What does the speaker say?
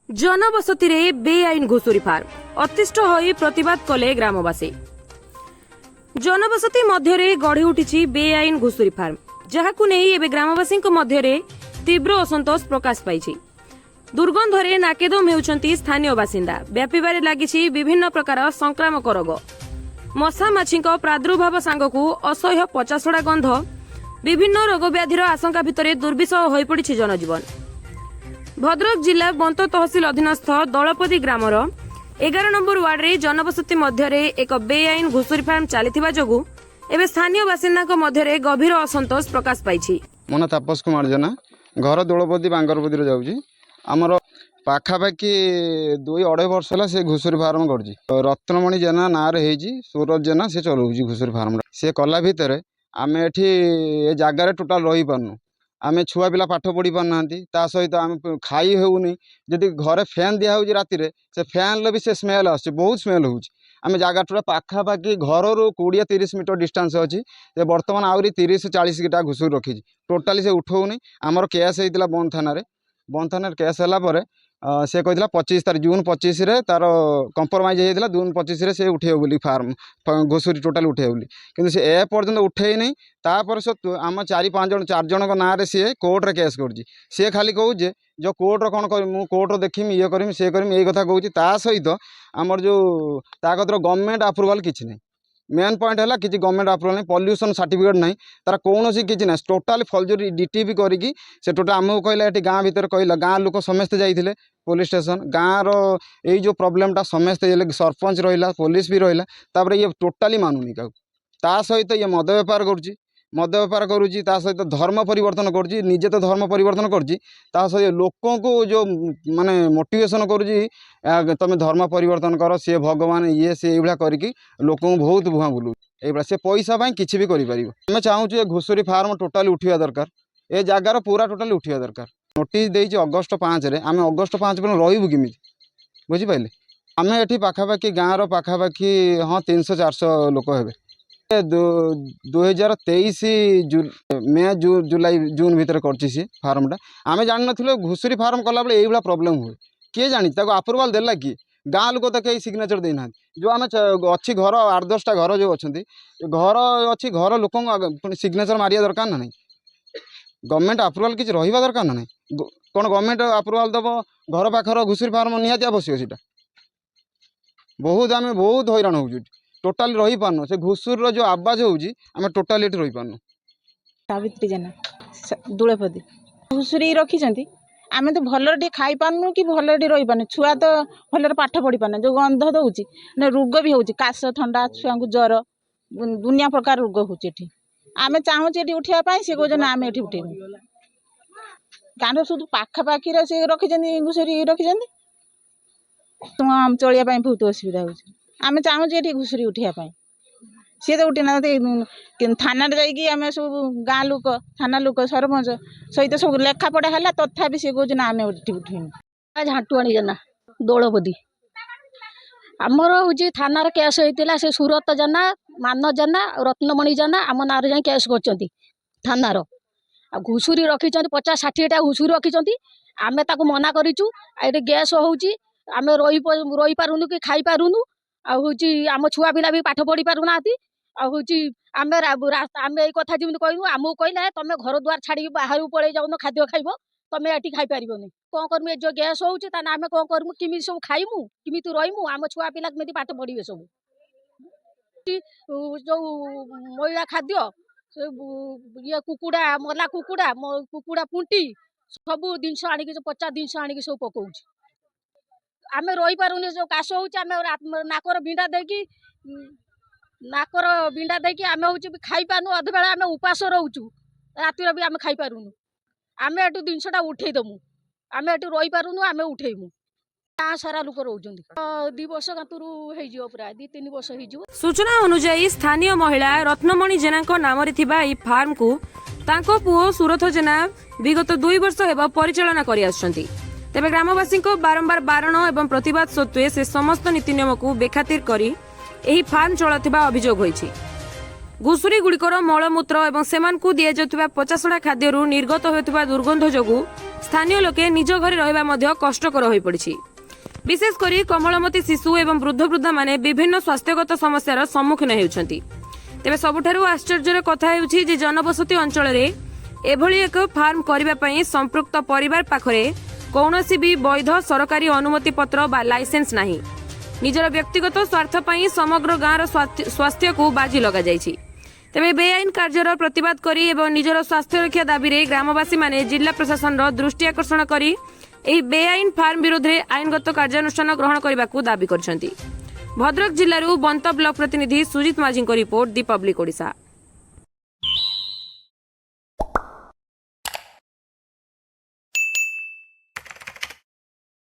जनबसती रे बेआईन घुसुरी फार्म अतिष्ठ होई प्रतिवाद कले ग्रामवासी। जनबसती मध्य गढ़ी उठी बेआईन घुसुरी फार्म जहाकु नहीं एबे ग्रामवासी मध्य तीव्र असंतोष प्रकाश पाई। दुर्गंधरे नाकेदम हेउछंती स्थानीय बासिंदा। व्यापीबारे लागिछि विभिन्न प्रकार संक्रामक रोग। मशा माछी प्रादुर्भाव सांगकु असह्य पचासड़ा गंध। विभिन्न रोग व्याधिर आशंका भितर दुर्विषह होई पड़िछि जनजीवन। भद्रक जिला बंत तहसिल अधीनस्थ दलपदी ग्रामर 11 नंबर वार्ड रे जनबसती मध्य एक बेआईन घुसुरी फार्म चली जोगु एवं स्थानीय बासिंदा मध्य गभीर असंतोष प्रकाश पाई। मन तापस कुमार जेना घर दौलपदी बांगरपदी जाऊँगी आमर पाखापाखि 2-2.5 वर्ष है से घुसुरी फार्म कर रत्नमणि जेना ना रे सूरज जेना से चलाऊँ घुसुरी फार्म से कला भितर आम ये जगार टोटाल रही पार्नु। आम छुआ पिला पाठ पढ़ी पारना सहित आम खाई होनी जदि घरे फैन दिया राति से फैन भी से स्मेल आस बहुत स्मेल हो आम जगह टोटा पाखापाखि घर रू 20-30 मीटर डिस्टेंस अच्छी बर्तमान आहरी 30-40 टा घुसुरी रखी टोटाली से उठाऊनी। आमर केस होता बंद थाना केस है से कहला 25 तारीख जून 25 रे तार कंप्रोमाइज होता जून 25 रे से उठे बोली फार्म घुसुरी टोटाल उठे बोली कि से ए पर्यटन उठे नहीं। तापर सत्व आम 4 जन ना सी कोर्टे केस कर खाली कहे जो कोर्टर कौन कर कोर्टर देखी ये करमी सी करमी यही कथा कहूँ। ता सहित आमर जो ताकतर गवर्नमेंट अप्रूवाल किसी नहीं। मेन पॉइंट है कि गवर्नमेंट अप्रूवाल नहीं पॉल्यूशन सर्टिफिकेट नहीं तार कौन किसी ना टोटाल फलजरी डीटीपी करी से टोटाल आमको कहला ये गाँ भर कहला गाँ लोक समस्ते जाते पुलिस स्टेशन गाँव रो जो प्रोब्लेमटा समस्ते सरपंच रहा पुलिस भी रहा ये टोटाली मानुनी क्या सहित ये मद बेपार करुच्ची सहित धर्म परिवर्तन करुच्ची निजे तो धर्म परिवर्तन करुच्ची सहित लोकों को जो माने मोटिवेशन करुच्ची तुम धर्म परिवर्तन कर सी भगवान ये सी ये करके लोक बहुत भुआ बुलू ये से पैसा किसी भी करें चाहूँ घुसुरी फार्म टोटाली उठा दरकार ए जगार पूरा टोटाली उठा दरकार। नोटिस देती अगस्ट 5 रे आम अगस्ट 5 पर रही किमी बुझिपारे आम ये पाखापाखि गाँव पाखापाखि हाँ 300-400 लोक हे 2023 मे जुलाई जून भीतर कर फार्मटा आम जान ना घुसुरी फार्म कला बेले ये प्रोब्लेम हुए किए जानी अप्रूवाल देला कि गाँ लोक तो कहीं सिग्नेचर देना जो आम अच्छी घर 8-10टा घर जो अच्छा घर अच्छी घर लोक सिग्नेचर मारिया दरकार ना नहीं गवर्नमेंट अप्रूवाल किसी रहा दरकार ना नहीं कौन गवर्नमेंट अप्रूवाल दब घर पाखर घुसुरी फार्म निहाती आवश्यक सीटा बहुत आम बहुत हैरान हो टोटाल रही पारनु से घुसुर जो आवाज होमें टोटाल ये रही पारनु। सावित्री जेना दुलेपदी घुसुरी रखी आम तो भल खाई पारनु कि भल रही पारनु छुआ तो भल पाठ पढ़ी पारना जो गंध दौर रोग भी होची काश ठंडा छुआ को ज्वर दुनिया प्रकार रोग होची आम चाहूँ ये उठापी सी कह आम ये उठेबू गाँव शुद्ध पाखापाखि से रखी घुसुरी रखी चलिया बहुत असुविधा हो आम चाहूँ ये घुसुरी उठापी सी तो उठी ना थाना जामें सब गाँ लोक थाना लोक सरपंच सहित सब लेखा पढ़ा है तथापि सी कह आम उठेबू। झाटुआणी जेना दौलपदी आमर हूँ थानार केस होता से सूरत जेना मान जेना रत्नमणि जेना आम ना जा केस कर थानार आ घुसुरी रखी 50-60टा घुसुरी रखी आम मना करूँ ये गैस होमें रही पारुनु कि खाई पारुनु आम छुआ पिला भी पाठ पढ़ी पारना आम आम ये कथा जमी कहूँ आमको कहना तुम घर द्वार छाड़ी बाहर पड़े जाऊन खाद्य खाइब तुम ये खाई पार कौन करमु जो गैस होमें कौन करमु किमी सब खाइमु किमी रहीमु आम छुआ पिला केमी पाठ पढ़े सब जो मैला खाद्य ये कुकुड़ा मला कुकुड़ा पुंटी सब जिनस आणिक 50 जिनस आणिक सब पकाऊ आम रही पारुनी जो काश हो नाकर बिंडा देकी आम हूँ खाई पारनु अध बेला आम उपास रोचु रातिर भी आम खाई पारुनु आम एटू जिनसटा उठेदमु आम एटू रही पारुनु आम उठेमु गाँ सारा लोक रोच 2 वर्ष गंतुरु प्राय 2-3 वर्ष हो। सूचना अनुसार स्थानीय महिला रत्नमणि जेना नाम फार्म को तांको पुओ सुरथ जेना विगत 2 वर्ष हेबा परिचालना करि आछंती। तेबे ग्रामवासी बारंबार बारण एवं प्रतिवाद सत्वे से समस्त नीति नियम को बेखातिर करी एही फार्म चलथिबा अभियोग होईछि। घुसुरी गुड़िकर मलमूत्र एवं सेमानकु दिया जाउथिबा 50टा खाद्यरू निर्गत होउथिबा दुर्गंध जोगु ସ୍ଥାନୀୟ ଲୋକେ ନିଜ ଘରେ ରହିବା ମଧ୍ୟ କଷ୍ଟକର ହୋଇପଡ଼ିଛି। ବିଶେଷ କରି କମଳମତୀ ଶିଶୁ ଏବଂ ବୃଦ୍ଧ ବୃଦ୍ଧାମାନେ ବିଭିନ୍ନ ସ୍ୱାସ୍ଥ୍ୟଗତ ସମସ୍ୟାର ସମ୍ମୁଖୀନ ହେଉଛନ୍ତି। ତେବେ ସବୁଠାରୁ ଆଶ୍ଚର୍ଯ୍ୟର କଥା ହେଉଛି ଯେ ଜନବସତି ଅଞ୍ଚଳରେ ଏଭଳି ଏକ ଫାର୍ମ କରିବା ପାଇଁ ସମ୍ପୃକ୍ତ ପରିବାର ପାଖରେ କୌଣସି ବି ବୈଧ ସରକାରୀ ଅନୁମତି ପତ୍ର ବା ଲାଇସେନ୍ସ ନାହିଁ। ନିଜର ବ୍ୟକ୍ତିଗତ ସ୍ୱାର୍ଥ ପାଇଁ ସମଗ୍ର ଗାଁର ସ୍ୱାସ୍ଥ୍ୟକୁ ବାଜି ଲଗାଯାଇଛି। ତେବେ ବେଆଇନ କାର୍ଯ୍ୟର ପ୍ରତିବାଦ କରି ଏବଂ ନିଜର ସ୍ୱାସ୍ଥ୍ୟ ରକ୍ଷା ଦାବିରେ ଗ୍ରାମବାସୀମାନେ ଜିଲ୍ଲା ପ୍ରଶାସନର ଦୃଷ୍ଟି ଆକର୍ଷଣ କରି ଏହି ବେଆଇନ ଫାର୍ମ ବିରୋଧରେ ଆଇନଗତ କାର୍ଯ୍ୟାନୁଷ୍ଠାନ ଗ୍ରହଣ କରିବାକୁ ଦାବି କରିଛନ୍ତି। ଭଦ୍ରକ ଜିଲ୍ଲାରୁ ବନ୍ତ ବ୍ଲକ ପ୍ରତିନିଧି ସୁଜିତ ମାଝୀଙ୍କ ରିପୋର୍ଟ, ଦି ପବ୍ଲିକ ଓଡ଼ିଶା।